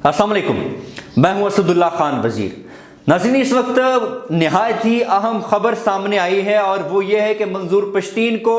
अस्सलाम वालेकुम, मैं हूं असदुल्ला खान वजीर। नाज़रीन, इस वक्त नहायत ही अहम खबर सामने आई है और वो ये है कि मंजूर पश्तीन को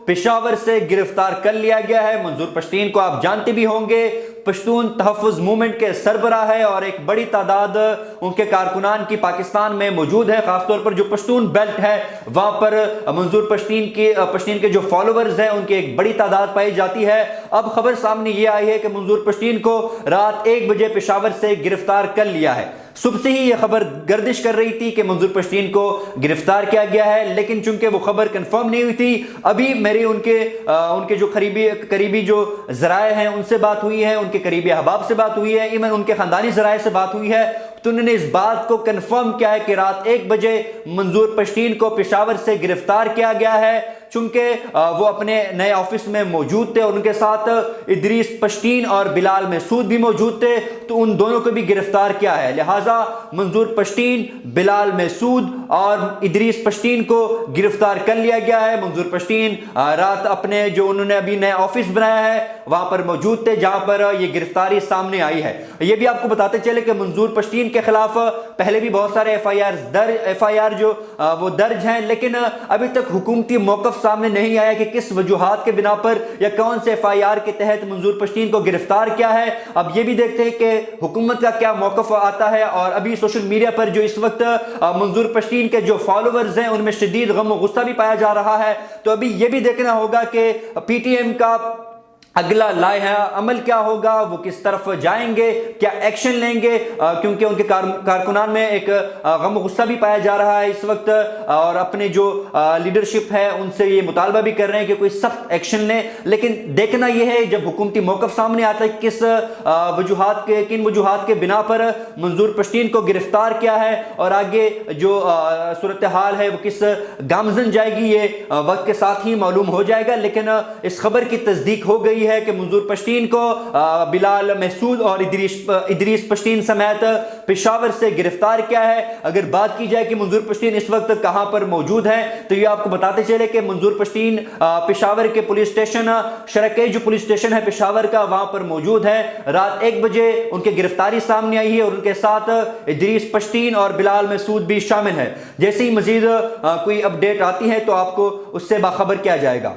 पेशावर से गिरफ्तार कर लिया गया है। मंजूर पश्तीन को आप जानते भी होंगे, पश्तून तहफ़्फ़ुज़ मूवमेंट के सरबराह है और एक बड़ी तादाद उनके कारकुनान की पाकिस्तान में मौजूद है। ख़ासतौर पर जो पश्तून बेल्ट है वहाँ पर मंजूर पश्तीन के जो फॉलोवर्स हैं उनकी एक बड़ी तादाद पाई जाती है। अब खबर सामने ये आई है कि मंजूर पश्तीन को रात 1 बजे पेशावर से गिरफ्तार कर लिया है। सुबह से ही यह खबर गर्दिश कर रही थी कि मंजूर पश्तीन को गिरफ्तार किया गया है, लेकिन चूंकि वो खबर कंफर्म नहीं हुई थी, अभी मेरी उनके जो करीबी जो ज़राए हैं उनसे बात हुई है, उनके करीबी अहबाब से बात हुई है, इवन उनके ख़ानदानी ज़राए से बात हुई है, तो उन्होंने इस बात को कंफर्म किया है कि रात 1 बजे मंजूर पश्तीन को पेशावर से गिरफ्तार किया गया है। चूंकि वो अपने नए ऑफिस में मौजूद थे और उनके साथ इदरीस पश्तीन और बिलाल महसूद भी मौजूद थे, तो उन दोनों को भी गिरफ्तार किया है। लिहाजा मंजूर पश्तीन, बिलाल महसूद और इदरीस पश्तीन को गिरफ्तार कर लिया गया है। मंजूर पश्तीन रात अपने जो उन्होंने अभी नया ऑफिस बनाया है वहां पर मौजूद थे, जहां पर ये गिरफ्तारी सामने आई है। ये भी आपको बताते चले कि मंजूर पश्तीन के खिलाफ पहले भी बहुत सारे एफआईआर जो वो दर्ज हैं, लेकिन अभी तक हुकूमती मौक़िफ़ सामने नहीं आया कि किस वजूहात के बिना पर या कौन से एफआईआर के तहत मंजूर पश्तीन को गिरफ्तार किया है। अब ये भी देखते हैं कि हुकूमत का क्या मौक़िफ़ आता है। और अभी सोशल मीडिया पर जो इस वक्त मंजूर पश्तीन के जो फॉलोवर्स हैं उनमें शदीद गम और गुस्सा भी पाया जा रहा है। तो अभी ये भी देखना होगा कि पीटीएम का अगला लाया अमल क्या होगा, वो किस तरफ जाएंगे, क्या एक्शन लेंगे, क्योंकि उनके कारकुनान में एक गम गुस्सा भी पाया जा रहा है इस वक्त और अपने जो लीडरशिप है उनसे ये मुतालबा भी कर रहे हैं कि कोई सख्त एक्शन लें। लेकिन देखना यह है जब हुकूमती मौक़िफ़ सामने आता है किन वजूहात के बिना पर मंजूर पश्तीन को गिरफ्तार किया है और आगे जो सूरत हाल है वो किस गामजन जाएगी, ये वक्त के साथ ही मालूम हो जाएगा। लेकिन इस खबर की तस्दीक हो गई है कि मंजूर पश्तीन को बिलाल महसूद और इदरीस पश्तीन समेत पेशावर से गिरफ्तार किया है। अगर बात की जाए कि मंजूर पश्तीन इस वक्त कहां पर मौजूद है, तो ये आपको बताते चले कि मंजूर पश्तीन पेशावर के पुलिस स्टेशन शरकई जो पुलिस स्टेशन है पेशावर का वहां पर मौजूद है। रात 1 बजे उनकी गिरफ्तारी सामने आई है और उनके साथ इदरीस पश्तीन और बिलाल महसूद भी शामिल है। जैसे ही मजीद कोई अपडेट आती है तो आपको उससे बाखबर किया जाएगा।